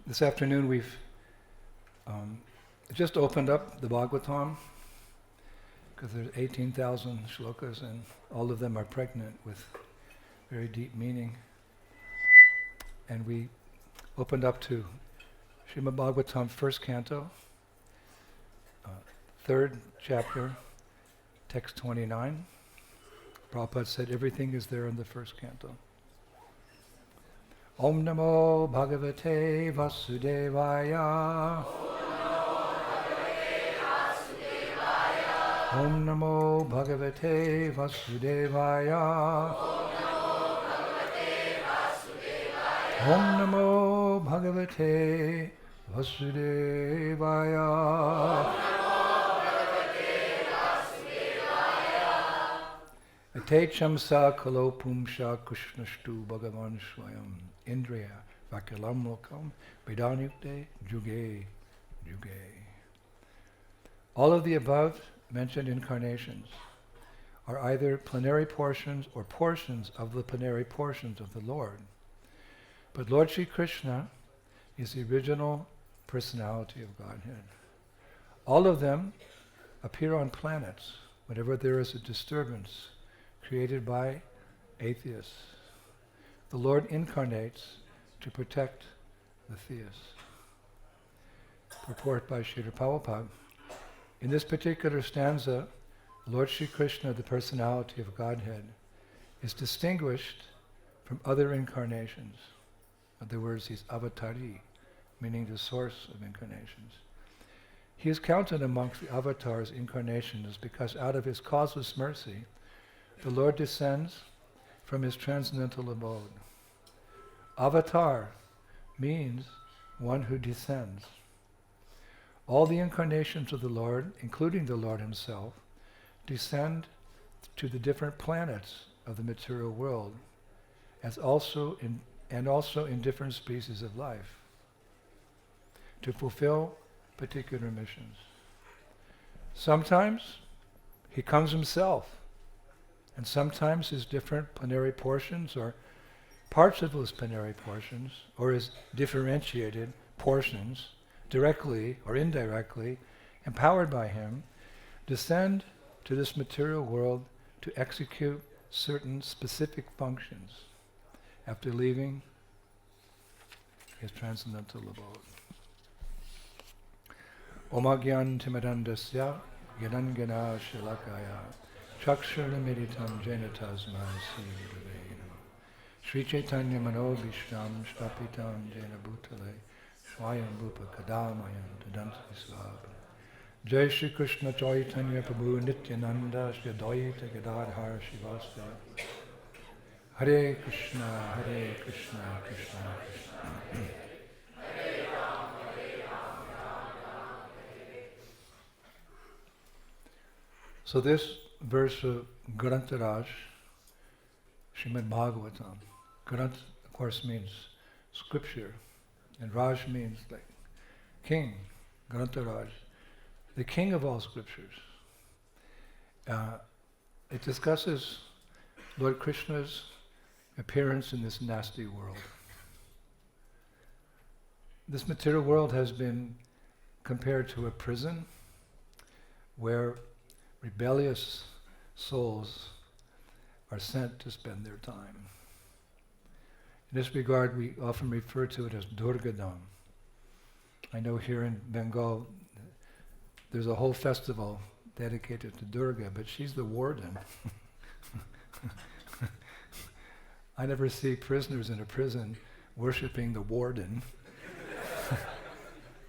This afternoon we've just opened up the Bhagavatam because there's 18,000 shlokas and all of them are pregnant with very deep meaning. And we opened up to Srimad Bhagavatam, first canto, third chapter, text 29. Prabhupada said everything is there in the first canto. Om Namo Bhagavate Vasudevaya. Om Namo Bhagavate Vasudevaya. Om Namo Bhagavate Vasudevaya. Ate chamsa kalo pumsha kushnashtu bhagavan swayam indriya vakalam lokam vedanyukte juge juge. All of the above mentioned incarnations are either plenary portions or portions of the plenary portions of the Lord. But Lord Sri Krishna is the original personality of Godhead. All of them appear on planets whenever there is a disturbance created by atheists. The Lord incarnates to protect the theists. Purport by Srila Prabhupada. In this particular stanza, Lord Sri Krishna, the personality of Godhead, is distinguished from other incarnations. In other words, he's avatari, meaning the source of incarnations. He is counted amongst the avatars, incarnations, because out of his causeless mercy, the Lord descends from his transcendental abode. Avatar means one who descends. All the incarnations of the Lord, including the Lord himself, descend to the different planets of the material world, and also in different species of life, to fulfill particular missions. Sometimes he comes himself, and sometimes his different plenary portions or parts of those plenary portions or his differentiated portions, directly or indirectly, empowered by him, descend to this material world to execute certain specific functions after leaving his transcendental abode. Omagyan timadandasya gyanangana shilakaya Chakshurlamiritam Jainatasmai Sri Sri Chaitanya Mano Vishram Shvapitam Jaina Bhutale Swayam Bhupa Kadamayam Tadansi Svabha Jai Shri Krishna Chaitanya Prabhu Nityananda Shri Advaita Gadadhar Shivasta Hare Krishna Krishna Krishna So this verse of Grantaraj, Srimad Bhagavatam. Grant, of course, means scripture, and Raj means like king, Grantaraj, the king of all scriptures. It discusses Lord Krishna's appearance in this nasty world. This material world has been compared to a prison where rebellious souls are sent to spend their time. In this regard, we often refer to it as Durgadam. I know here in Bengal, there's a whole festival dedicated to Durga, but she's the warden. I never see prisoners in a prison worshipping the warden.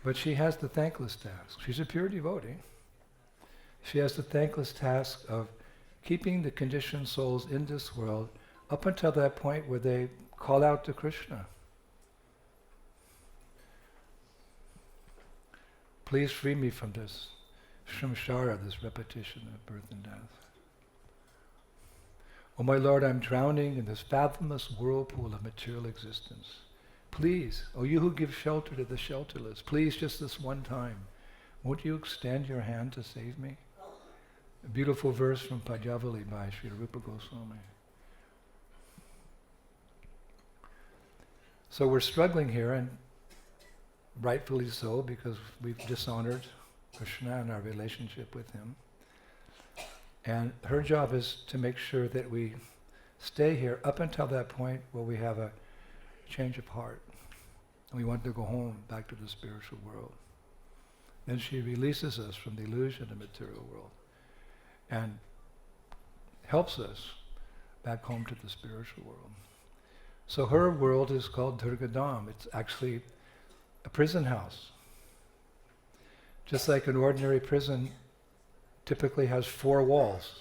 But she has the thankless task. She's a pure devotee. She has the thankless task of keeping the conditioned souls in this world up until that point where they call out to Krishna. Please free me from this samsara, this repetition of birth and death. Oh my Lord, I'm drowning in this fathomless whirlpool of material existence. Please, oh you who give shelter to the shelterless, please just this one time, won't you extend your hand to save me? A beautiful verse from Padjavali by Sri Rupa Goswami. So we're struggling here, and rightfully so, because we've dishonored Krishna and our relationship with him. And her job is to make sure that we stay here up until that point where we have a change of heart. And we want to go home, back to the spiritual world. Then she releases us from the illusion of the material world and helps us back home to the spiritual world. So her world is called Durgadam. It's actually a prison house. Just like an ordinary prison typically has 4 walls.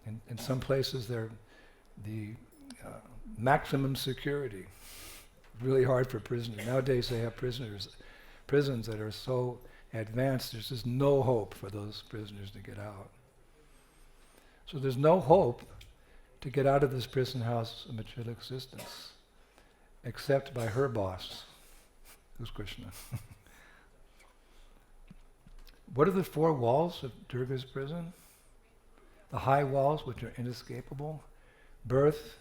In some places they're the maximum security. Really hard for prisoners. Nowadays they have prisons that are so advanced, there's just no hope for those prisoners to get out. So there's no hope to get out of this prison house of material existence, except by her boss, who's Krishna. What are the 4 walls of Durga's prison? The high walls, which are inescapable: birth,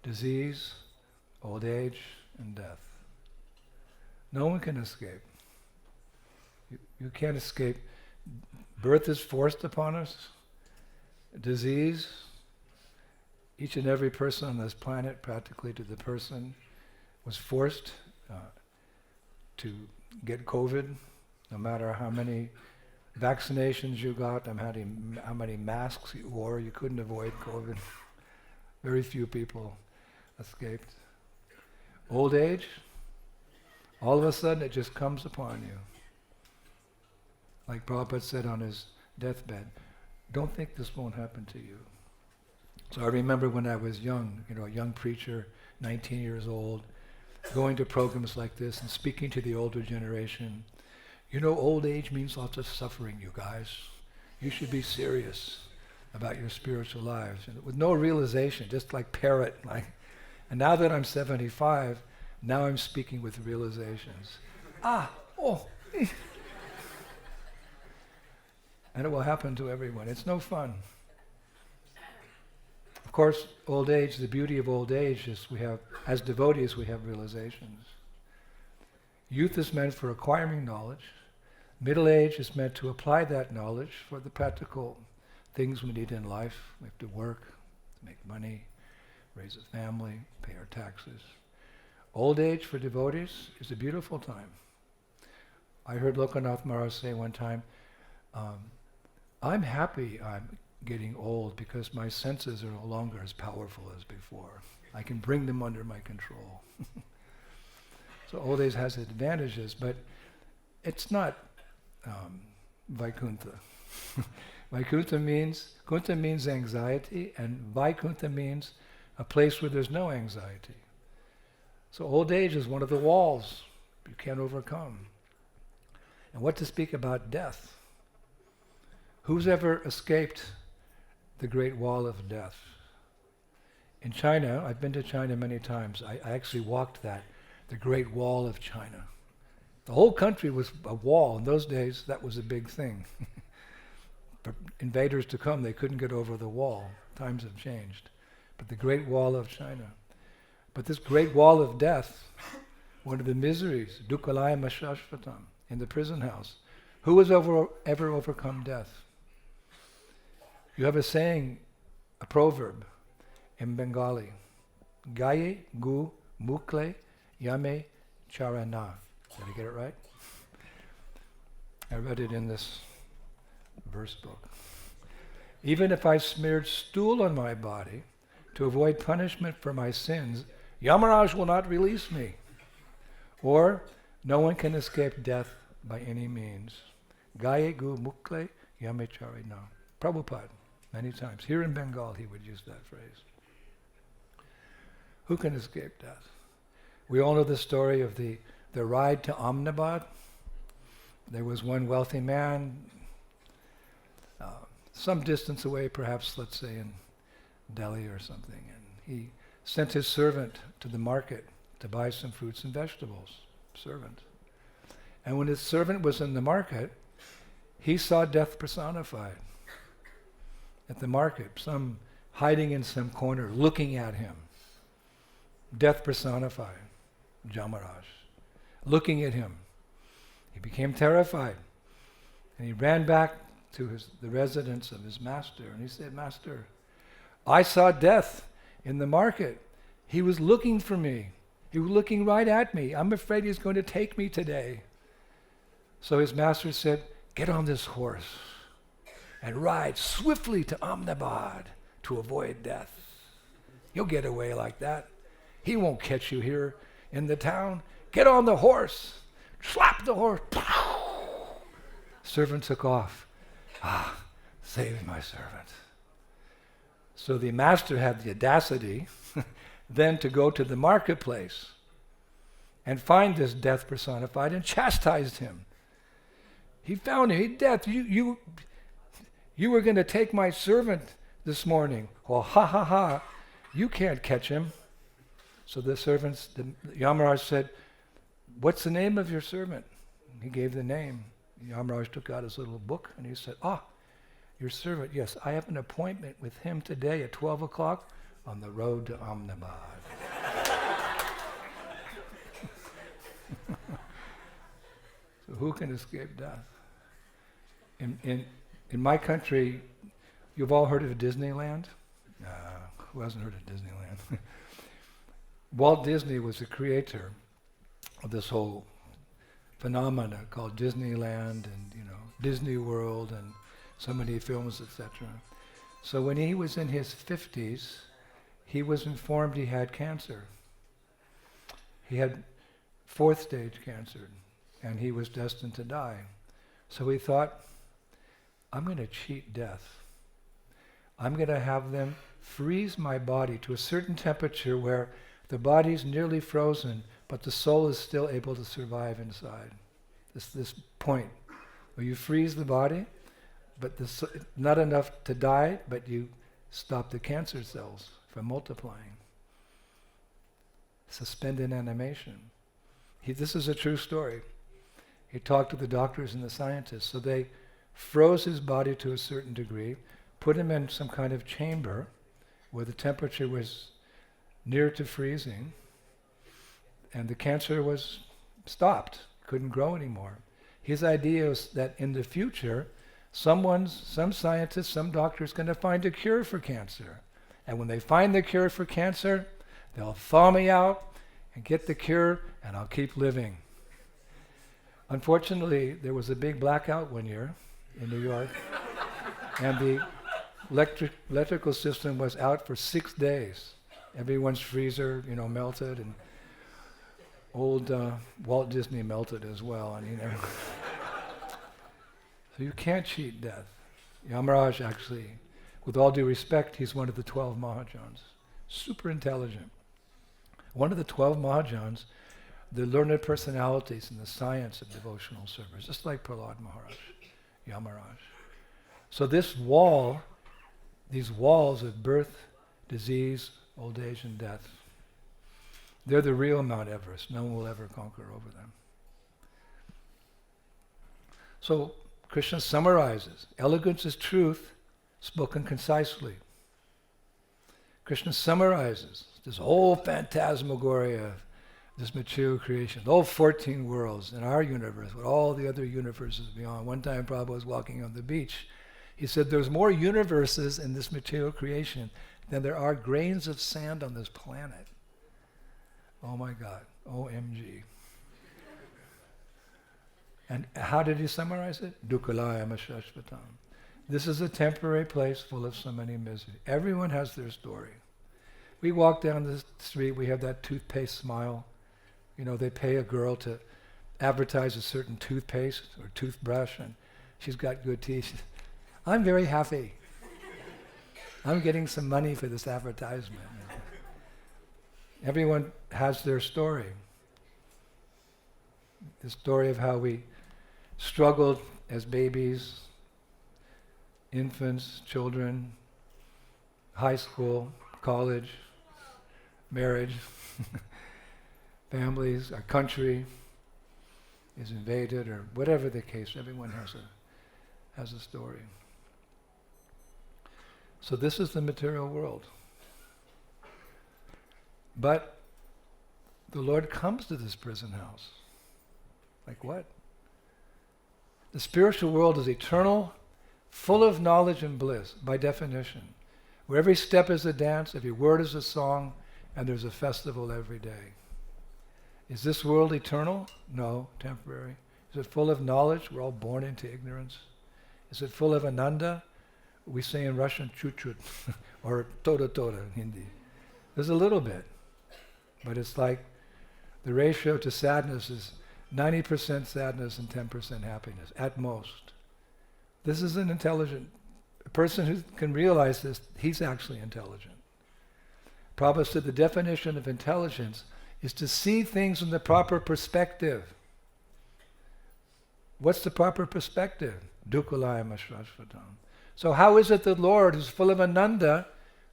disease, old age, and death. No one can escape. You can't escape. Birth is forced upon us. Disease, each and every person on this planet, practically to the person, was forced to get COVID, no matter how many vaccinations you got, how many masks you wore, you couldn't avoid COVID. Very few people escaped. Old age, all of a sudden it just comes upon you. Like Prabhupada said on his deathbed, don't think this won't happen to you. So I remember when I was young, a young preacher, 19 years old, going to programs like this and speaking to the older generation. Old age means lots of suffering, you guys. You should be serious about your spiritual lives. And with no realization, just like parrot. And now that I'm 75, now I'm speaking with realizations. And it will happen to everyone. It's no fun. Of course, old age, the beauty of old age is as devotees, we have realizations. Youth is meant for acquiring knowledge. Middle age is meant to apply that knowledge for the practical things we need in life. We have to work, to make money, raise a family, pay our taxes. Old age for devotees is a beautiful time. I heard Lokanath Maharaj say one time, I'm happy I'm getting old because my senses are no longer as powerful as before. I can bring them under my control. So old age has advantages, but it's not Vaikuntha. Vaikuntha means anxiety, and Vaikuntha means a place where there's no anxiety. So old age is one of the walls you can't overcome. And what to speak about death? Who's ever escaped the Great Wall of Death? In China, I've been to China many times. I actually walked the Great Wall of China. The whole country was a wall. In those days, that was a big thing. For invaders to come, they couldn't get over the wall. Times have changed. But the Great Wall of China. But this Great Wall of Death, one of the miseries, Dukkalaya Mashashvatam, in the prison house. Who has ever overcome death? You have a saying, a proverb in Bengali. Gaye gu mukle yame charana. Did I get it right? I read it in this verse book. Even if I smeared stool on my body to avoid punishment for my sins, Yamaraj will not release me. Or, no one can escape death by any means. Gaye gu mukle yame charana. Prabhupada, many times. Here in Bengal, he would use that phrase. Who can escape death? We all know the story of the ride to Ahmedabad. There was one wealthy man, some distance away, perhaps, let's say in Delhi or something, and he sent his servant to the market to buy some fruits and vegetables. Servant. And when his servant was in the market, he saw death personified at the market, some hiding in some corner, looking at him. Death personified, Jamaraj. looking at him. He became terrified. And he ran back to the residence of his master. And he said, "Master, I saw death in the market. He was looking for me. He was looking right at me. I'm afraid he's going to take me today." So his master said, "Get on this horse and ride swiftly to Ahmedabad to avoid death. You'll get away like that. He won't catch you here in the town. Get on the horse." Slap the horse. Servant took off. Saved my servant. So the master had the audacity then to go to the marketplace and find this death personified and chastised him. He found him. "Hey, death, you were going to take my servant this morning. Well, ha ha ha, you can't catch him." So the Yamaraj said, "What's the name of your servant?" He gave the name. Yamaraj took out his little book and he said, "Your servant, yes, I have an appointment with him today at 12 o'clock on the road to Ahmedabad." So who can escape death? In my country, you've all heard of Disneyland? Who hasn't heard of Disneyland? Walt Disney was the creator of this whole phenomena called Disneyland and Disney World and so many films, etc. So when he was in his 50s, he was informed he had cancer. He had 4th stage cancer, and he was destined to die. So he thought, "I'm going to cheat death. I'm going to have them freeze my body to a certain temperature where the body's nearly frozen, but the soul is still able to survive inside." This point where you freeze the body, but not enough to die, but you stop the cancer cells from multiplying. Suspended animation. This is a true story. He talked to the doctors and the scientists. So they froze his body to a certain degree, put him in some kind of chamber where the temperature was near to freezing, and the cancer was stopped, couldn't grow anymore. His idea was that in the future, some scientist, some doctor is going to find a cure for cancer. And when they find the cure for cancer, they'll thaw me out and get the cure, and I'll keep living. Unfortunately, there was a big blackout one year in New York, and the electrical system was out for 6 days. Everyone's freezer, melted, and old Walt Disney melted as well, and So you can't cheat death. Yamaraj actually, with all due respect, he's one of the 12 Mahajans. Super intelligent. One of the 12 Mahajans, the learned personalities in the science of devotional service, just like Prahlad Maharaj, Yamaraj. So these walls of birth, disease, old age, and death, they're the real Mount Everest. No one will ever conquer over them. So Krishna summarizes, elegance is truth spoken concisely. Krishna summarizes this whole phantasmagoria of this material creation, the whole 14 worlds in our universe, with all the other universes beyond. One time Prabhupada was walking on the beach. He said there's more universes in this material creation than there are grains of sand on this planet. Oh my God, OMG. And how did he summarize it? Dukkalayam Shashvatam. This is a temporary place full of so many misery. Everyone has their story. We walk down the street, we have that toothpaste smile. They pay a girl to advertise a certain toothpaste or toothbrush, and she's got good teeth. I'm very happy. I'm getting some money for this advertisement. Everyone has their story. The story of how we struggled as babies, infants, children, high school, college, marriage, families, our country is invaded, or whatever the case. Everyone has a story. So this is the material world. But the Lord comes to this prison house. Like what? The spiritual world is eternal, full of knowledge and bliss, by definition. Where every step is a dance, every word is a song, and there's a festival every day. Is this world eternal? No, temporary. Is it full of knowledge? We're all born into ignorance. Is it full of ananda? We say in Russian, chut-chut, or toda-toda in Hindi. There's a little bit, but it's like the ratio to sadness is 90% sadness and 10% happiness, at most. This is an intelligent, a person who can realize this, he's actually intelligent. Prabhupada said the definition of intelligence is to see things in the proper perspective. What's the proper perspective? Dukkalayam ashvashvatam. So how is it that Lord, who's full of ananda,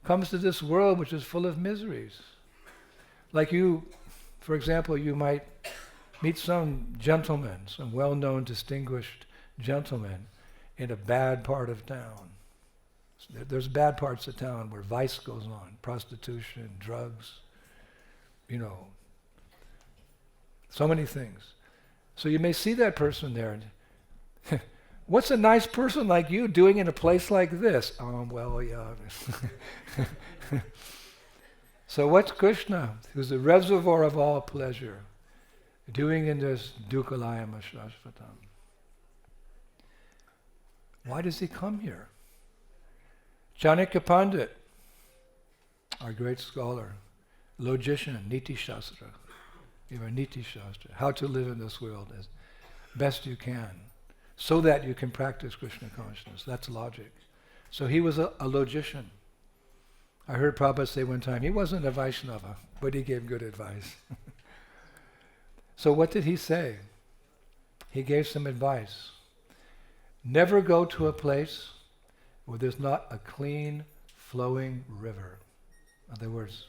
comes to this world which is full of miseries? Like you, for example, you might meet some gentleman, some well-known, distinguished gentleman in a bad part of town. There's bad parts of town where vice goes on, prostitution, drugs, so many things. So you may see that person there, and what's a nice person like you doing in a place like this? Well, yeah. So what's Krishna, who's the reservoir of all pleasure, doing in this dukkalayam ashvashvatam? Why does he come here? Chanakya Pandit, our great scholar, logician, Niti Shastra. You have a Niti Shastra, how to live in this world as best you can, so that you can practice Krishna consciousness. That's logic. So he was a logician. I heard Prabhupada say one time, he wasn't a Vaishnava, but he gave good advice. So what did he say? He gave some advice. Never go to a place where there's not a clean, flowing river. In other words,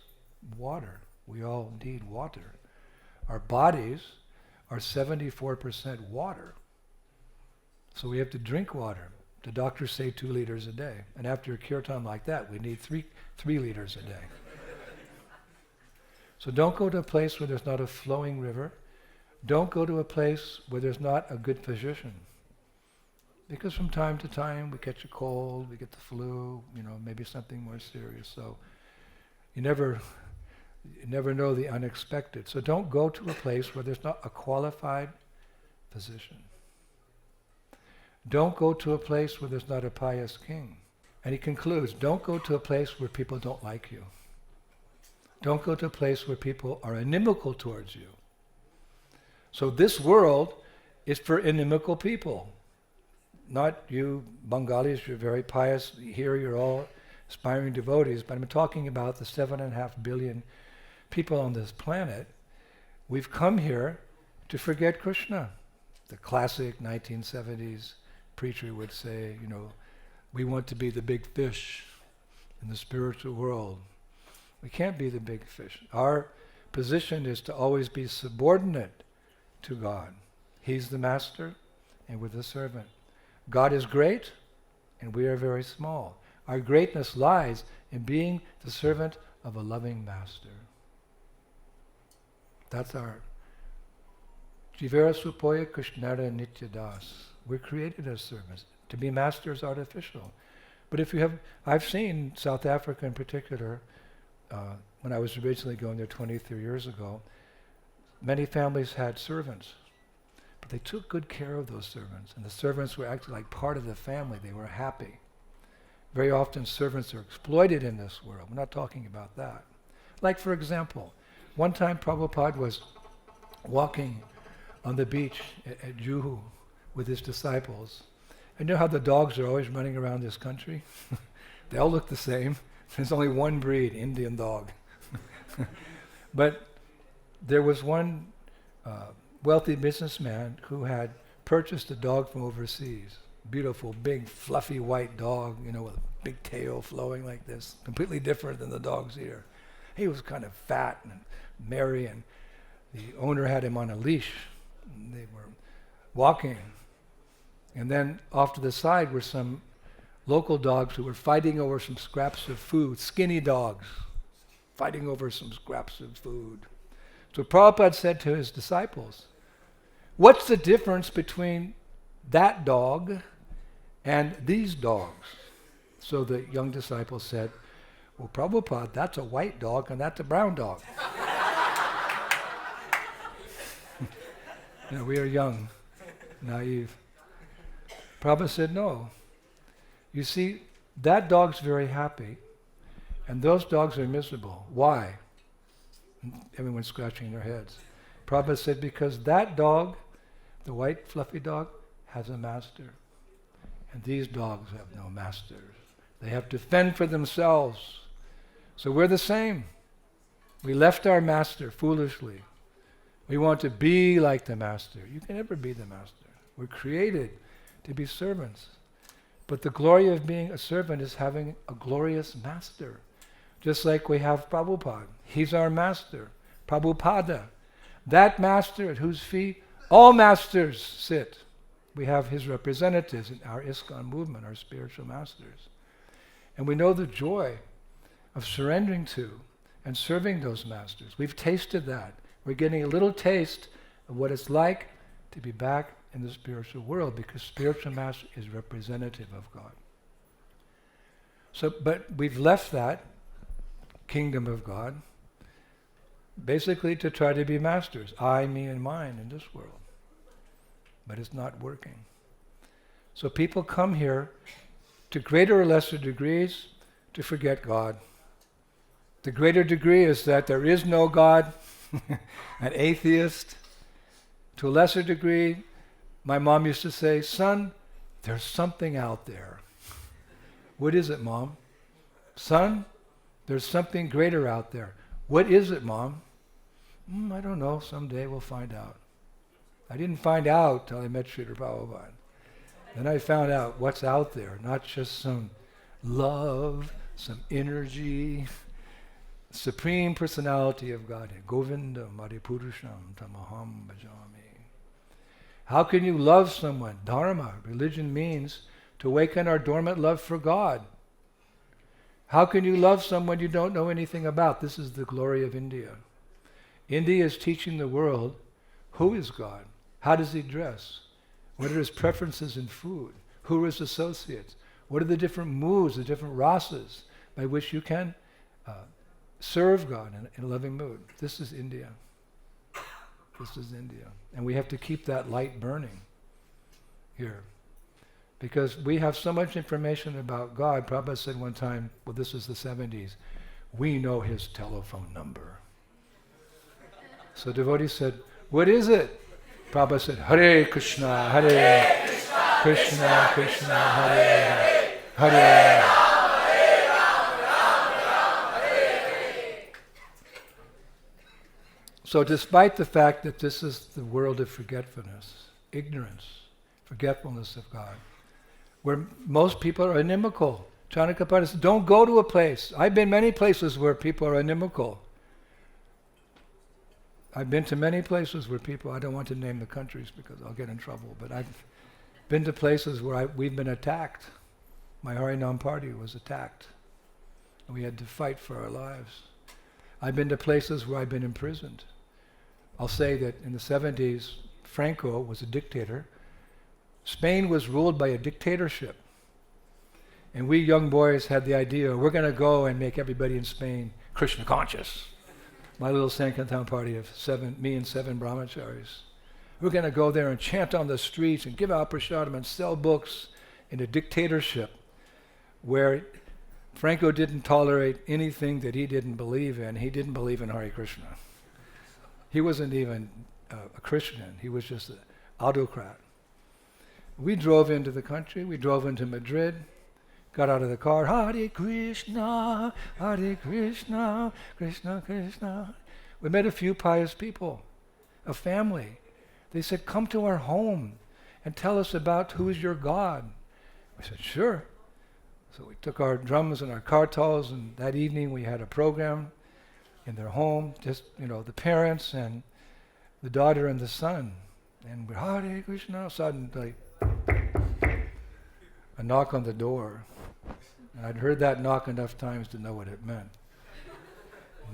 water. We all need water. Our bodies are 74% water. So we have to drink water. The doctors say 2 liters a day. And after a kirtan like that, we need 3 liters a day. So don't go to a place where there's not a flowing river. Don't go to a place where there's not a good physician. Because from time to time we catch a cold, we get the flu, maybe something more serious. So you never know the unexpected. So don't go to a place where there's not a qualified physician. Don't go to a place where there's not a pious king. And he concludes, don't go to a place where people don't like you. Don't go to a place where people are inimical towards you. So this world is for inimical people. Not you Bengalis, you're very pious. Here you're all aspiring devotees. But I'm talking about the 7.5 billion people on this planet. We've come here to forget Krishna. The classic 1970s preacher would say, we want to be the big fish in the spiritual world. We can't be the big fish. Our position is to always be subordinate to God. He's the master and we're the servant. God is great and we are very small. Our greatness lies in being the servant of a loving master. That's our Jivera Supoya Krishnara Nityadas. We're created as servants. To be master is artificial. But I've seen South Africa in particular, when I was originally going there 23 years ago, many families had servants. But they took good care of those servants. And the servants were actually like part of the family. They were happy. Very often servants are exploited in this world. We're not talking about that. Like for example, one time Prabhupada was walking on the beach at Juhu with his disciples. And you know how the dogs are always running around this country? They all look the same. There's only one breed, Indian dog. But there was one wealthy businessman who had purchased a dog from overseas. Beautiful, big, fluffy white dog, with a big tail flowing like this. Completely different than the dogs here. He was kind of fat and merry, and the owner had him on a leash. And they were walking. And then off to the side were some local dogs who were fighting over some scraps of food, skinny dogs, fighting over some scraps of food. So Prabhupada said to his disciples, what's the difference between that dog and these dogs? So the young disciple said, well, Prabhupada, that's a white dog and that's a brown dog. We are young, naive. Prabhupada said, no. You see, that dog's very happy, and those dogs are miserable. Why? Everyone's scratching their heads. Prabhupada said, because that dog, the white fluffy dog, has a master. And these dogs have no masters. They have to fend for themselves. So we're the same. We left our master foolishly. We want to be like the master. You can never be the master. We're created to be servants. But the glory of being a servant is having a glorious master. Just like we have Prabhupada. He's our master. Prabhupada. That master at whose feet all masters sit. We have his representatives in our ISKCON movement, our spiritual masters. And we know the joy of surrendering to and serving those masters. We've tasted that. We're getting a little taste of what it's like to be back in the spiritual world, because spiritual master is representative of God. So, but we've left that kingdom of God basically to try to be masters. I, me, and mine in this world. But it's not working. So people come here to greater or lesser degrees to forget God. The greater degree is that there is no God, an atheist. To a lesser degree, my mom used to say, son, there's something out there. What is it, Mom? Son, there's something greater out there. What is it, Mom? I don't know. Someday we'll find out. I didn't find out till I met Srila Prabhupada. Then I found out what's out there, not just some love, some energy, Supreme Personality of Godhead. Govinda Maripurusham Tamaham Bhajami. How can you love someone? Dharma, religion means to awaken our dormant love for God. How can you love someone you don't know anything about? This is the glory of India. India is teaching the world who is God. How does he dress? What are his preferences in food? Who are his associates? What are the different moods, the different rasas by which you can serve God in a loving mood? This is India. This is India. And we have to keep that light burning here. Because we have so much information about God. Prabhupada said one time, well, this is the 70s, we know his telephone number. So devotees said, what is it? Prabhupada said, Hare Krishna, Hare Krishna, Krishna Krishna, Hare Hare, Hare So despite the fact that this is the world of forgetfulness, ignorance, forgetfulness of God, where most people are inimical. Chanakapata says, don't go to a place. I've been many places where people are inimical. I've been to many places where people, I don't want to name the countries because I'll get in trouble, but I've been to places where we've been attacked. My Harinam party was attacked. And we had to fight for our lives. I've been to places where I've been imprisoned. I'll say that in the 70s, Franco was a dictator. Spain was ruled by a dictatorship. And we young boys had the idea, we're going to go and make everybody in Spain Krishna conscious. My little sankirtan party of me and 7 brahmacharis. We're going to go there and chant on the streets and give out prasadam and sell books in a dictatorship where Franco didn't tolerate anything that he didn't believe in. He didn't believe in Hare Krishna. He wasn't even a Christian. He was just an autocrat. We drove into the country. We drove into Madrid. Got out of the car. Hare Krishna, Krishna Krishna. We met a few pious people, a family. They said, come to our home and tell us about who is your God. We said, sure. So we took our drums and our kartals, and that evening we had a program in their home, just, the parents and the daughter and the son. And we're Hare Krishna. Suddenly, a knock on the door. And I'd heard that knock enough times to know what it meant.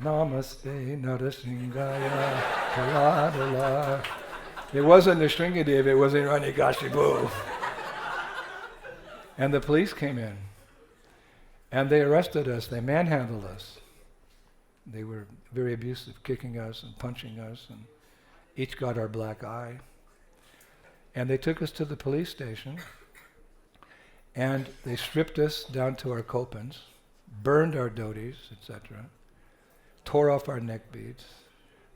Namaste Narasimhaya Kaladala It wasn't the Shringadev, it was Hiranyakashipu. And the police came in. And they arrested us, they manhandled us. They were very abusive, kicking us and punching us, and each got our black eye. And they took us to the police station, and they stripped us down to our kopans, burned our dhotis, etc., tore off our neck beads,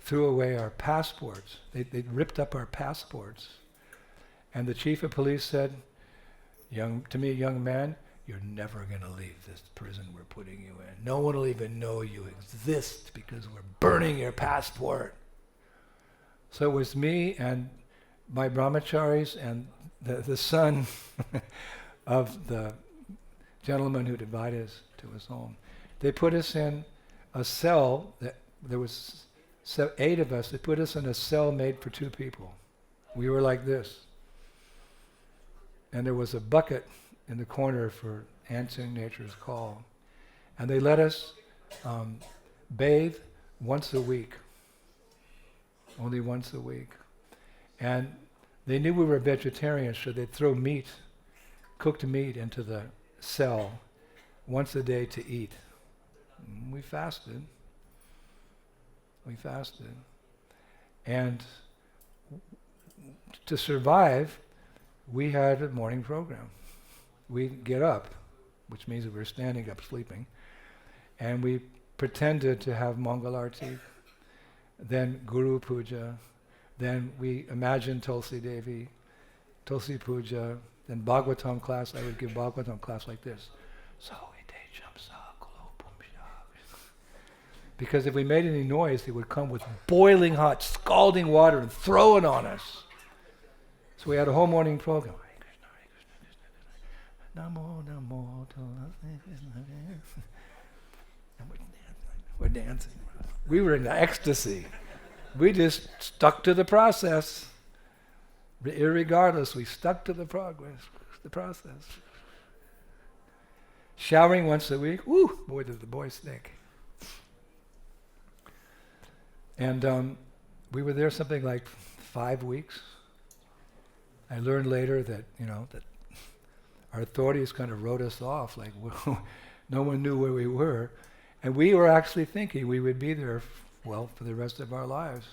threw away our passports. They ripped up our passports. And the chief of police said, to me, young man, you're never going to leave this prison we're putting you in. No one will even know you exist because we're burning your passport. So it was me and my brahmacharis and the son of the gentleman who invited us to his home. They put us in a cell, there was 8 of us, they put us in a cell made for 2 people. We were like this. And there was a bucket in the corner for answering nature's call. And they let us bathe once a week. Only once a week. And they knew we were vegetarians, so they'd throw meat, cooked meat, into the cell once a day to eat. And we fasted. We fasted. And to survive, we had a morning program. We'd get up, which means that we were standing up sleeping, and we pretended to have Mangalarti, then Guru Puja, then we imagined Tulsi Devi, Tulsi Puja, then Bhagavatam class. I would give Bhagavatam class like this. Because if we made any noise, they would come with boiling hot, scalding water and throw it on us. So we had a whole morning program. Namo, namo, we're dancing. We were in ecstasy. We just stuck to the process. Irregardless, we stuck to the process. Showering once a week. Woo! Boy, did the boys stink. And we were there something like 5 weeks. I learned later that, that our authorities kind of wrote us off, like no one knew where we were. And we were actually thinking we would be there, for the rest of our lives.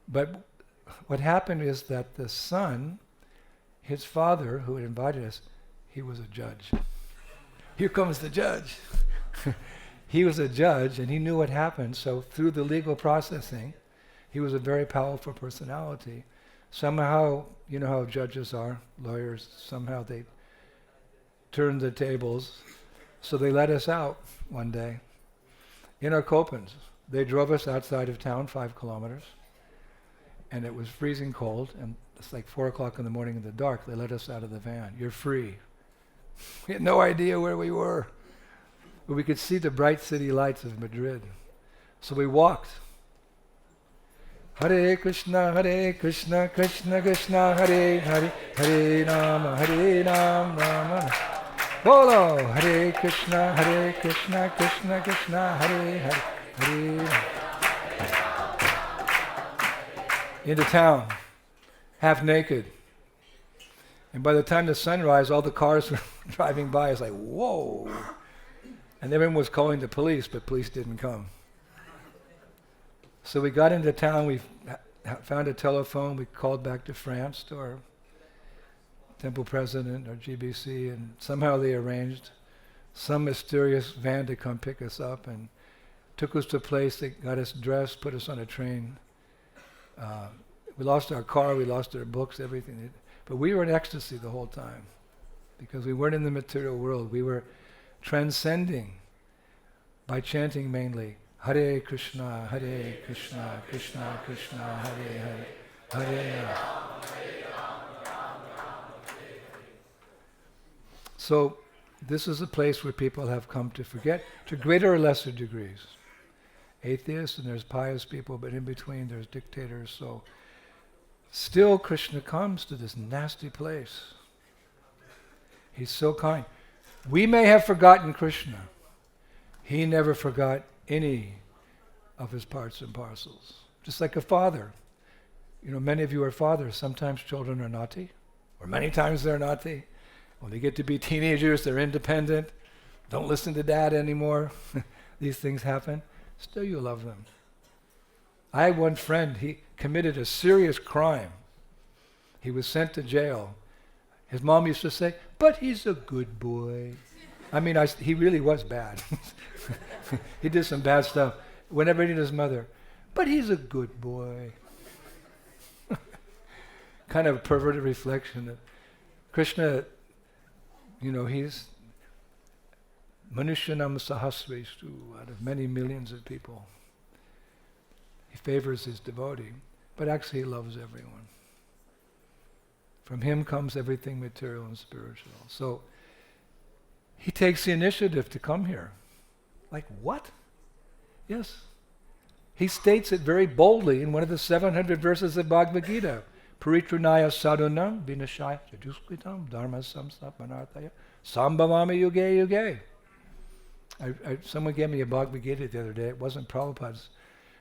But what happened is that the son, his father, who had invited us, he was a judge. Here comes the judge. He was a judge, and he knew what happened. So through the legal processing, he was a very powerful personality. Somehow, you know how judges are, lawyers, somehow they turned the tables. So they let us out one day in our kopans. They drove us outside of town 5 kilometers, and it was freezing cold, and it's like 4 o'clock in the morning in the dark. They let us out of the van. You're free. We had no idea where we were, but we could see the bright city lights of Madrid. So we walked. Hare Krishna, Krishna Krishna, Hare Hare, Hare Rama, Rama. Bolo, Hare Krishna, Krishna Krishna, Hare Hare, Hare Rama. Into town, half naked. And by the time the sunrise, all the cars were driving by. It's like, whoa. And everyone was calling the police, but police didn't come. So we got into town, we found a telephone, we called back to France to our temple president, our GBC, and somehow they arranged some mysterious van to come pick us up and took us to a place, they got us dressed, put us on a train. We lost our car, we lost our books, everything. But we were in ecstasy the whole time because we weren't in the material world. We were transcending by chanting mainly Hare Krishna, Krishna Krishna, Hare Hare, Hare Rama. So this is a place where people have come to forget to greater or lesser degrees. Atheists and there's pious people, but in between there's dictators. So still Krishna comes to this nasty place. He's so kind. We may have forgotten Krishna. He never forgot any of his parts and parcels. Just like a father. Many of you are fathers. Sometimes children are naughty, or many times they're naughty. When they get to be teenagers, they're independent, don't listen to dad anymore. These things happen. Still you love them. I had one friend, he committed a serious crime. He was sent to jail. His mom used to say, "But he's a good boy." He really was bad. He did some bad stuff. Whenever he did his mother, "But he's a good boy." Kind of a perverted reflection of Krishna. He's Manushyanam Sahasrestu, out of many millions of people. He favors his devotee, but actually he loves everyone. From him comes everything material and spiritual. So he takes the initiative to come here. Like, what? Yes. He states it very boldly in one of the 700 verses of Bhagavad Gita. Paritrunaya sadhunam vinashaya chaduskritam dharma samstapanarthaya sambhavami yuge yuge. Someone gave me a Bhagavad Gita the other day. It wasn't Prabhupada's,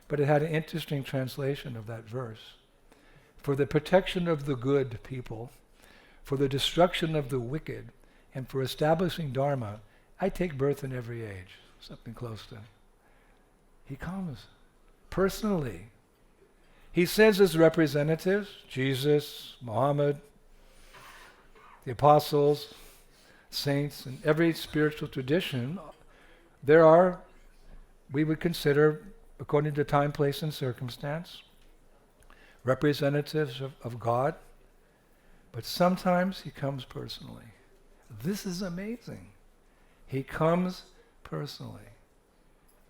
but it had an interesting translation of that verse. For the protection of the good people, for the destruction of the wicked, and for establishing dharma, I take birth in every age. Something close to. He comes personally. He sends his representatives, Jesus, Muhammad, the apostles, saints, in every spiritual tradition. There are, we would consider, according to time, place, and circumstance, representatives of God, but sometimes he comes personally. This is amazing. He comes personally.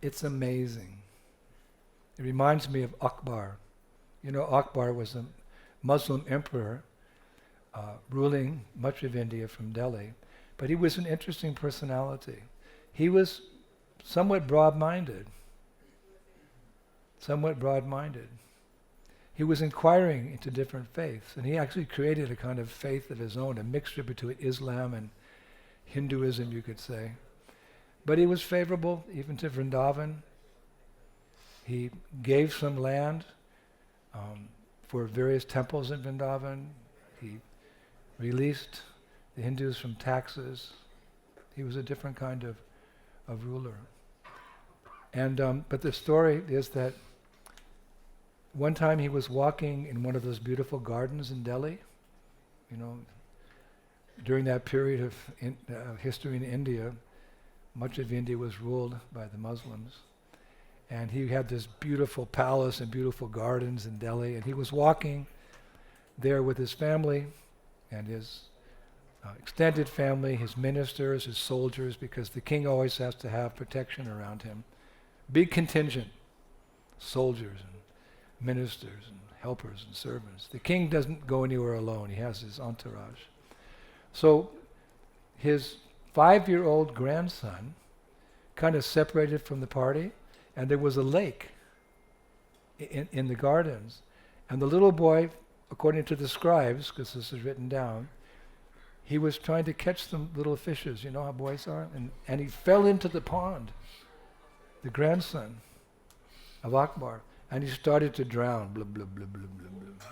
It's amazing. It reminds me of Akbar. Akbar was a Muslim emperor ruling much of India from Delhi, but he was an interesting personality. He was somewhat broad-minded. He was inquiring into different faiths, and he actually created a kind of faith of his own, a mixture between Islam and Hinduism, you could say. But he was favorable even to Vrindavan. He gave some land for various temples in Vrindavan. He released the Hindus from taxes. He was a different kind of ruler. And but the story is that one time he was walking in one of those beautiful gardens in Delhi. During that period of history in India, much of India was ruled by the Muslims. And he had this beautiful palace and beautiful gardens in Delhi, and he was walking there with his family and his extended family, his ministers, his soldiers, because the king always has to have protection around him. Big contingent, soldiers and ministers and helpers and servants. The king doesn't go anywhere alone. He has his entourage. So his 5-year-old grandson kind of separated from the party, and there was a lake in the gardens. And the little boy, according to the scribes, because this is written down, he was trying to catch some little fishes. You know how boys are? And he fell into the pond, the grandson of Akbar, and he started to drown. Blah, blah, blah, blah, blah, blah.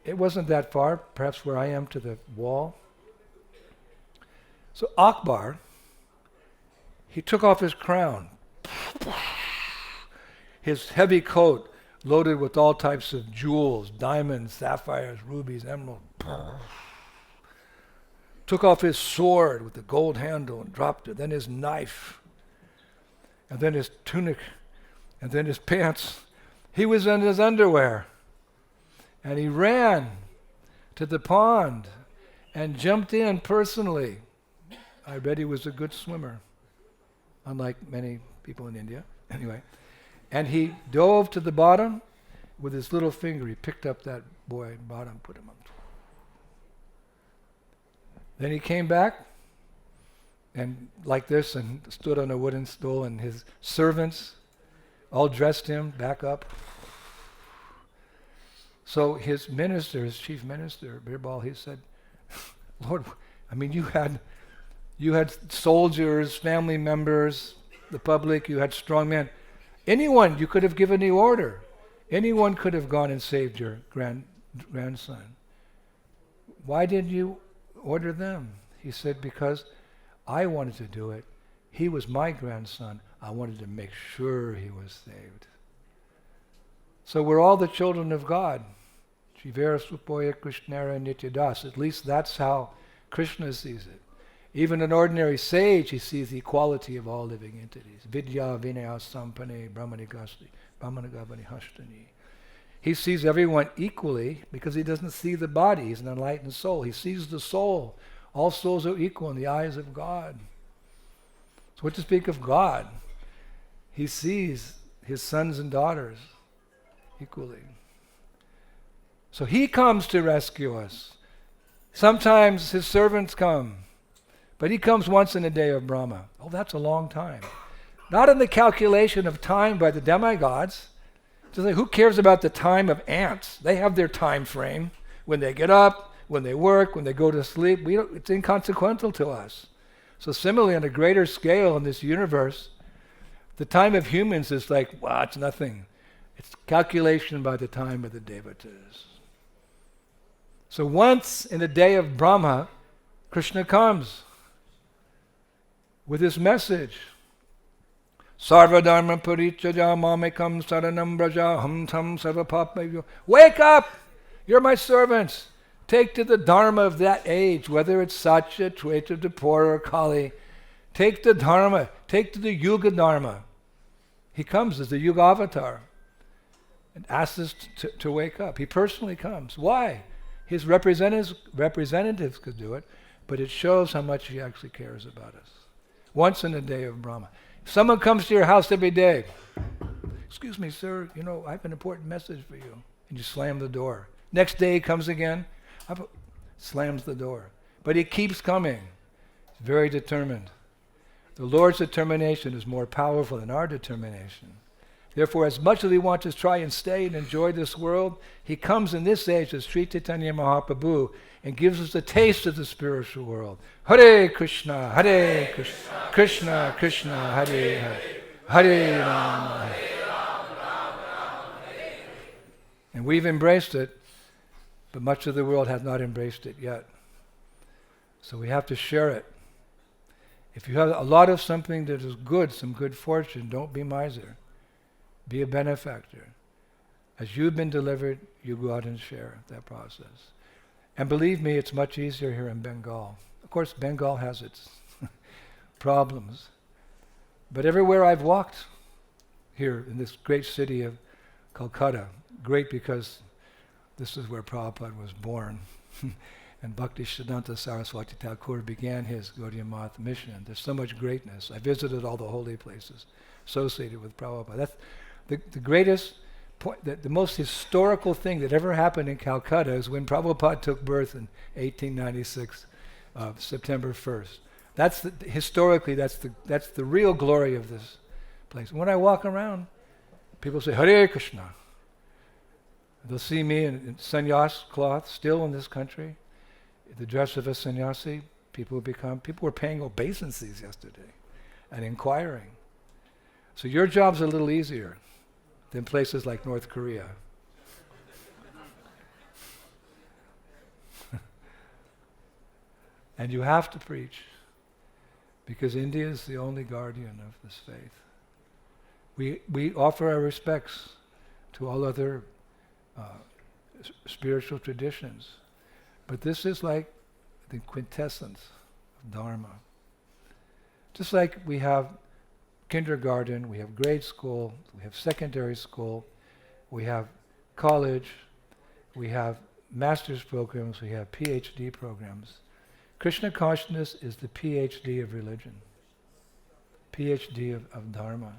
It wasn't that far, perhaps where I am, to the wall. So Akbar, he took off his crown, his heavy coat loaded with all types of jewels, diamonds, sapphires, rubies, emeralds. Took off his sword with the gold handle and dropped it, then his knife, and then his tunic, and then his pants. He was in his underwear, and he ran to the pond and jumped in personally. I read he was a good swimmer, unlike many people in India. Anyway, and he dove to the bottom with his little finger. He picked up that boy at the bottom, put him up. Then he came back and like this and stood on a wooden stool, and his servants all dressed him back up. So his minister, his chief minister, Birbal, he said, Lord, I mean, you had soldiers, family members, the public, you had strong men. Anyone, you could have given the order. Anyone could have gone and saved your grandson. Why did you order them? He said, because I wanted to do it. He was my grandson. I wanted to make sure he was saved. So we're all the children of God. Jivera Supoya Krishnara Nityadas. At least that's how Krishna sees it. Even an ordinary sage, he sees the equality of all living entities. Vidya Vinaya Sampane Brahmanigasti Brahmanagavani Hashtani. He sees everyone equally because he doesn't see the body. He's an enlightened soul. He sees the soul. All souls are equal in the eyes of God. So what to speak of God? He sees his sons and daughters equally. So he comes to rescue us. Sometimes his servants come, but he comes once in a day of Brahma. Oh, that's a long time. Not in the calculation of time by the demigods. Just like, who cares about the time of ants? They have their time frame. When they get up, when they work, when they go to sleep, it's inconsequential to us. So similarly, on a greater scale in this universe, the time of humans is like, wow, it's nothing. It's calculation by the time of the devotees. So once in a day of Brahma, Krishna comes with his message. Sarva dharma parichaja mamekam saranam braja hum tam sarva papavyo. Wake up! You're my servants. Take to the dharma of that age, whether it's Satya, Treta, Dapura, or Kali. Take the dharma. Take to the Yuga dharma. He comes as the Yuga avatar and asks us to wake up. He personally comes. Why? His representatives could do it, but it shows how much he actually cares about us. Once in a day of Brahma. If someone comes to your house every day, excuse me, sir, I have an important message for you. And you slam the door. Next day he comes again, slams the door. But he keeps coming. He's very determined. The Lord's determination is more powerful than our determination. Therefore, as much as we want to try and stay and enjoy this world, he comes in this age as Sri Chaitanya Mahaprabhu and gives us a taste of the spiritual world. Hare Krishna, Hare Krishna, Krishna Krishna, Hare Hare, Hare Rama. And we've embraced it, but much of the world has not embraced it yet. So we have to share it. If you have a lot of something that is good, some good fortune, don't be miser. Be a benefactor. As you've been delivered, you go out and share that process. And believe me, it's much easier here in Bengal. Of course, Bengal has its problems. But everywhere I've walked here in this great city of Kolkata, great because this is where Prabhupada was born. And Bhakti Siddhanta Saraswati Thakur began his Gaudiya Math mission. There's so much greatness. I visited all the holy places associated with Prabhupada. That's the greatest point, the most historical thing that ever happened in Calcutta is when Prabhupada took birth in 1896, September 1st. Historically, that's the real glory of this place. When I walk around, people say, Hare Krishna. They'll see me in sannyas cloth, still in this country, the dress of a sannyasi. People were paying obeisances yesterday and inquiring. So your job's a little easier than places like North Korea. And you have to preach, because India is the only guardian of this faith. We offer our respects to all other spiritual traditions, but this is like the quintessence of Dharma. Just like we have kindergarten, we have grade school, we have secondary school, we have college, we have master's programs, we have PhD programs. Krishna consciousness is the PhD of religion, PhD of Dharma.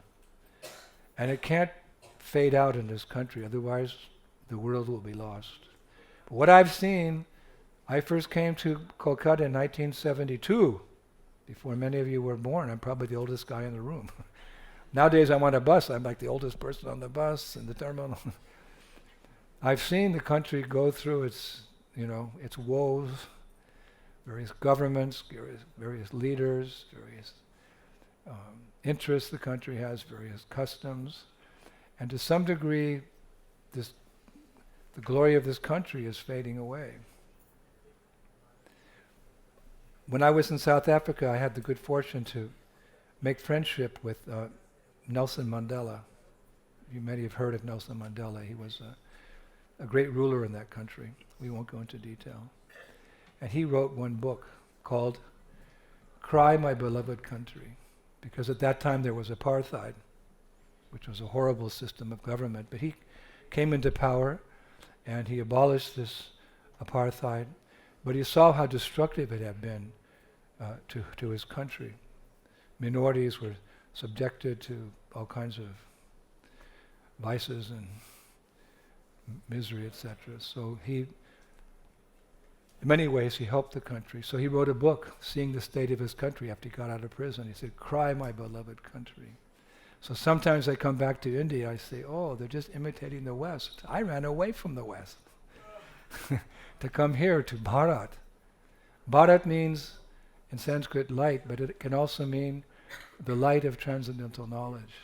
And it can't fade out in this country, otherwise the world will be lost. But what I've seen, I first came to Kolkata in 1972, before many of you were born. I'm probably the oldest guy in the room. Nowadays I'm on a bus, I'm like the oldest person on the bus in the terminal. I've seen the country go through its woes, various governments, various leaders, various interests the country has, various customs. And to some degree, the glory of this country is fading away. When I was in South Africa, I had the good fortune to make friendship with Nelson Mandela. You may have heard of Nelson Mandela. He was a great ruler in that country. We won't go into detail. And he wrote one book called Cry, My Beloved Country, because at that time there was apartheid, which was a horrible system of government. But he came into power and he abolished this apartheid, but he saw how destructive it had been to his country. Minorities were subjected to all kinds of vices and misery, etc. So in many ways, he helped the country. So he wrote a book, seeing the state of his country after he got out of prison. He said, "Cry, my beloved country." So sometimes I come back to India, I say, oh, they're just imitating the West. I ran away from the West to come here to Bharat. Bharat means, in Sanskrit, light, but it can also mean the light of transcendental knowledge.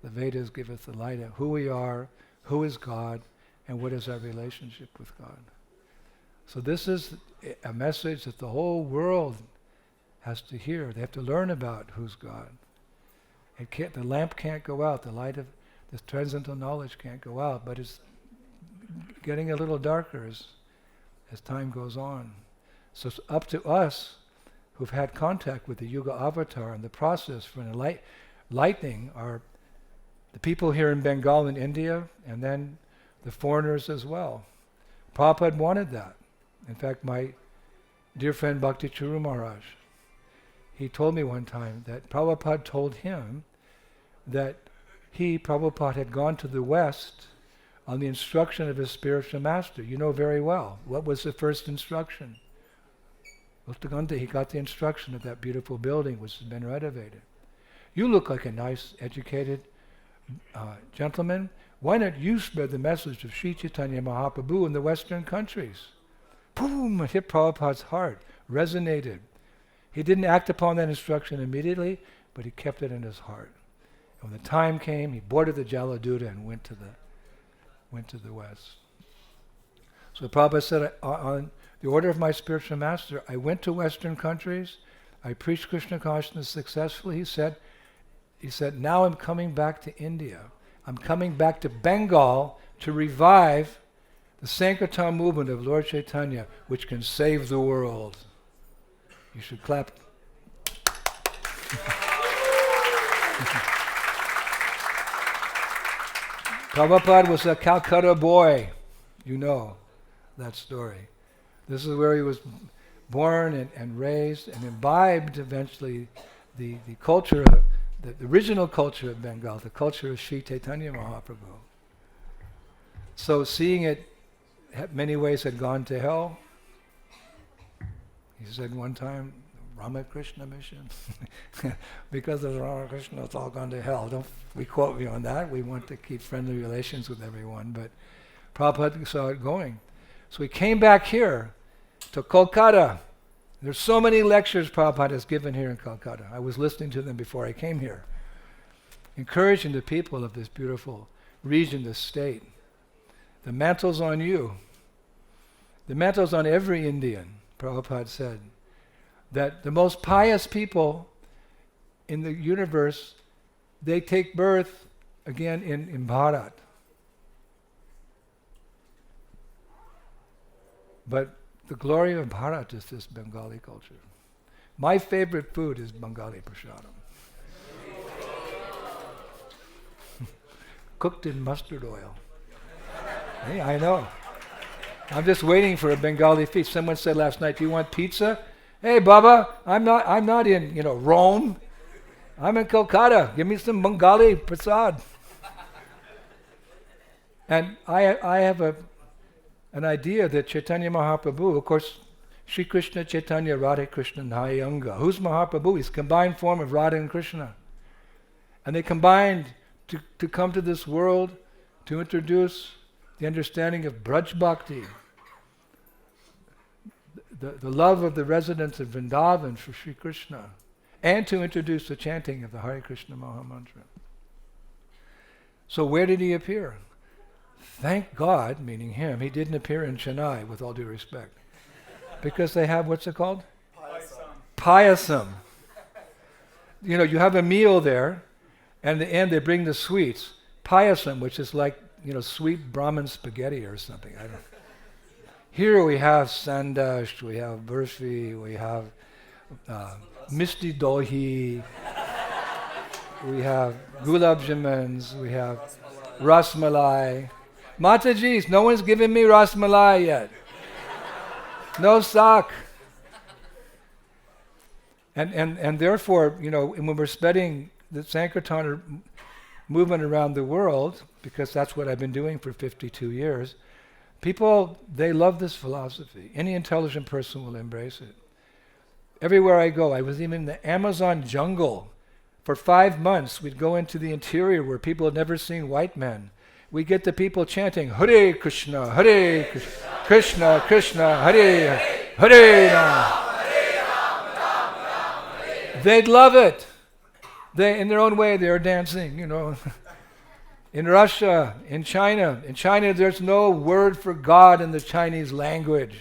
The Vedas give us the light of who we are, who is God, and what is our relationship with God. So this is a message that the whole world has to hear. They have to learn about who's God. The lamp can't go out. The light of this transcendental knowledge can't go out, but it's getting a little darker as time goes on. So it's up to us who've had contact with the Yuga Avatar and the process for enlightening are the people here in Bengal and India, and then the foreigners as well. Prabhupada wanted that. In fact, my dear friend Bhakti Charu Maharaj, he told me one time that Prabhupada told him that Prabhupada, had gone to the West on the instruction of his spiritual master. You know very well. What was the first instruction? He got the instruction of that beautiful building which has been renovated. You look like a nice, educated gentleman. Why not you spread the message of Sri Chaitanya Mahaprabhu in the Western countries? Boom! It hit Prabhupada's heart, resonated. He didn't act upon that instruction immediately, but he kept it in his heart. And when the time came, he boarded the Jaladuta and went to the West. So Prabhupada said, on the order of my spiritual master, I went to Western countries, I preached Krishna consciousness successfully. He said, now I'm coming back to India. I'm coming back to Bengal to revive the sankirtan movement of Lord Chaitanya, which can save the world. You should clap. Prabhupada was a Calcutta boy. You know that story. This is where he was born and raised and imbibed eventually the culture, the original culture of Bengal, the culture of Sri Chaitanya Mahaprabhu. So seeing it, many ways had gone to hell. He said one time, Ramakrishna mission. Because of Ramakrishna, it's all gone to hell. Don't quote me on that. We want to keep friendly relations with everyone, but Prabhupada saw it going. So he came back here to Kolkata. There's so many lectures Prabhupada has given here in Kolkata. I was listening to them before I came here, encouraging the people of this beautiful region, this state. The mantle's on you. The mantle's on every Indian, Prabhupada said, that the most pious people in the universe, they take birth again in Bharat. But the glory of Bharat is this Bengali culture. My favorite food is Bengali prasadam. Cooked in mustard oil. Hey, I know. I'm just waiting for a Bengali feast. Someone said last night, "Do you want pizza?" Hey, Baba, I'm not in, Rome. I'm in Kolkata. Give me some Bengali prasad. And I have an idea that Chaitanya Mahaprabhu, of course, Sri Krishna Chaitanya Radha Krishna Nayanga. Who's Mahaprabhu? He's a combined form of Radha and Krishna. And they combined to come to this world to introduce the understanding of Braj Bhakti, the love of the residents of Vrindavan for Sri Krishna, and to introduce the chanting of the Hare Krishna Maha Mantra. So where did he appear? Thank God, meaning him, he didn't appear in Chennai, with all due respect. Because they have, what's it called? Payasam. You know, you have a meal there, and at the end they bring the sweets. Payasam, which is like, you know, sweet Brahmin spaghetti or something. I don't. Here we have sandash, we have burfi, we have misti dohi, we have gulab jamans, we have ras malai. Mataji's, no one's given me ras malai yet. No sak. And therefore, you know, when we're spreading the sankirtan movement around the world, because that's what I've been doing for 52 years, people, they love this philosophy. Any intelligent person will embrace it. Everywhere I go, I was even in the Amazon jungle. For 5 months, we'd go into the interior where people had never seen white men. We get the people chanting, Hare Krishna, Hare Krishna, Krishna Krishna, Hare Hare Rama. They'd love it. They, in their own way, they're dancing, you know. In Russia, in China, there's no word for God in the Chinese language.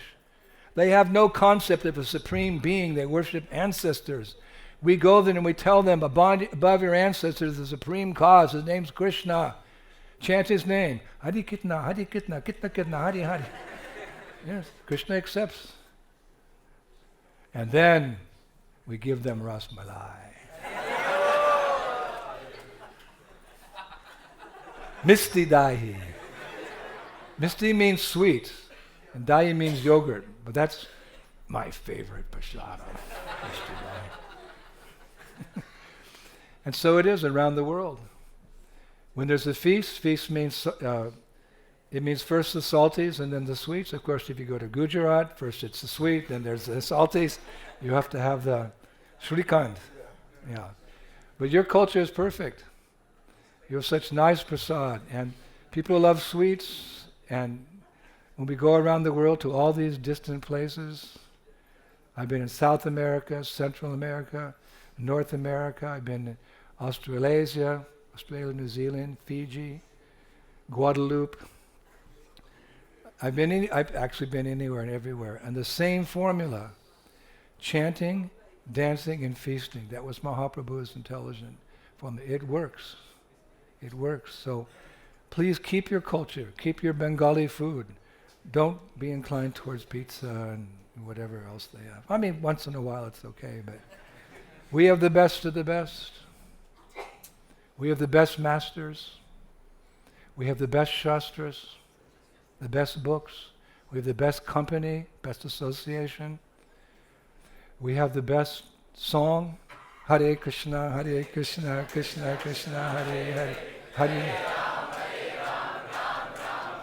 They have no concept of a supreme being. They worship ancestors. We go there and we tell them, above your ancestors, the supreme cause. His name's Krishna. Chant his name. Hari Kitna, Hari Kitna, Kitna Kitna, Hari Hari. Yes, Krishna accepts. And then we give them Ras Malai. Misti Dahi. Misti means sweet, and Dahi means yogurt, but that's my favorite prasada. Misti Dahi. And so it is around the world. When there's a feast means it means first the salties and then the sweets. Of course, if you go to Gujarat, first it's the sweet, then there's the salties. You have to have the Shrikand. Yeah. But your culture is perfect. You have such nice prasad, and people love sweets, and when we go around the world to all these distant places, I've been in South America, Central America, North America, I've been in Australia, New Zealand, Fiji, Guadeloupe. I've actually been anywhere and everywhere, and the same formula, chanting, dancing, and feasting. That was Mahaprabhu's intelligent formula. It works. It works. So please keep your culture, keep your Bengali food. Don't be inclined towards pizza and whatever else they have. I mean, once in a while it's okay, but we have the best of the best. We have the best masters. We have the best shastras, the best books. We have the best company, best association. We have the best song. Hare Krishna, Hare Krishna, Krishna Krishna, Hare Hare, Hare.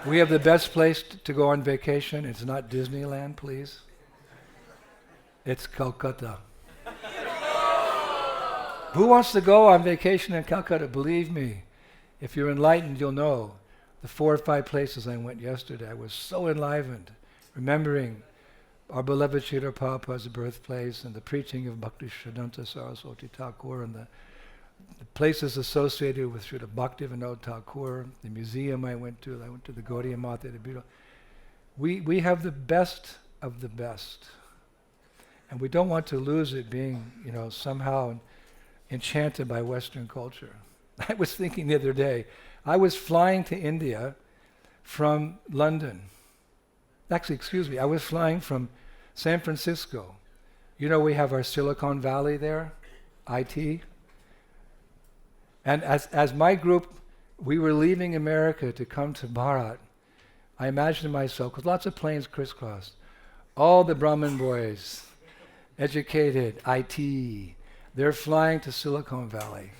We have the best place to go on vacation. It's not Disneyland, please. It's Kolkata. Who wants to go on vacation in Calcutta? Believe me, if you're enlightened, you'll know. The 4 or 5 places I went yesterday, I was so enlivened, remembering our beloved Srila Prabhupada's birthplace and the preaching of Bhakti Siddhanta Saraswati Thakur and the places associated with Srila Bhaktivinoda Thakur, the museum I went to the Gaudiya Mata, the beautiful. We have the best of the best. And we don't want to lose it being, somehow enchanted by Western culture. I was thinking the other day, I was flying to India from London. Actually, I was flying from San Francisco. We have our Silicon Valley there, IT. And as my group, we were leaving America to come to Bharat, I imagined myself, because lots of planes crisscrossed, all the Brahmin boys, educated, IT, they're flying to Silicon Valley.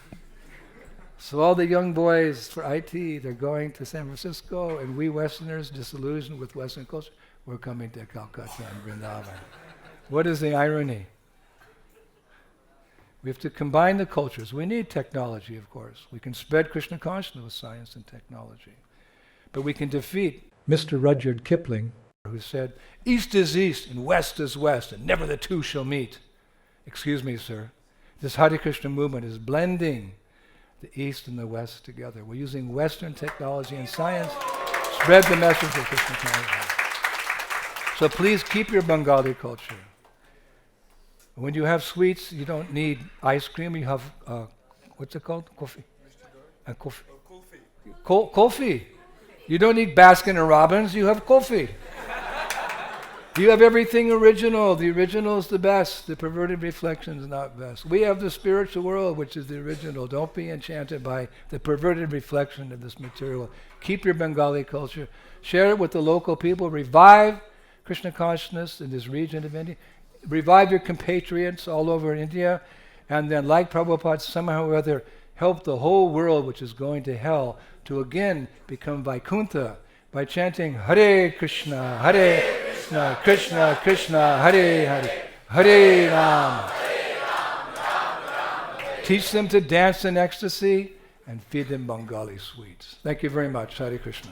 So all the young boys for IT, they're going to San Francisco, and we Westerners, disillusioned with Western culture, we're coming to Calcutta and Vrindavan. What is the irony? We have to combine the cultures. We need technology, of course. We can spread Krishna consciousness with science and technology. But we can defeat Mr. Rudyard Kipling, who said, "East is east and west is west, and never the two shall meet." Excuse me, sir. This Hare Krishna movement is blending the East and the West together. We're using Western technology and science Spread the message of Krishna consciousness. So please keep your Bengali culture. When you have sweets, you don't need ice cream. You have, what's it called? Coffee. Coffee. Coffee. You don't need Baskin and Robbins. You have coffee. You have everything original. The original is the best. The perverted reflection is not best. We have the spiritual world, which is the original. Don't be enchanted by the perverted reflection of this material. Keep your Bengali culture. Share it with the local people. Revive Krishna consciousness in this region of India. Revive your compatriots all over India. And then, like Prabhupada, somehow or other, help the whole world, which is going to hell, to again become Vaikuntha by chanting Hare Krishna, Krishna Krishna, Hare Hare, Hare Ram. Teach them to dance in ecstasy and feed them Bengali sweets. Thank you very much. Hare Krishna.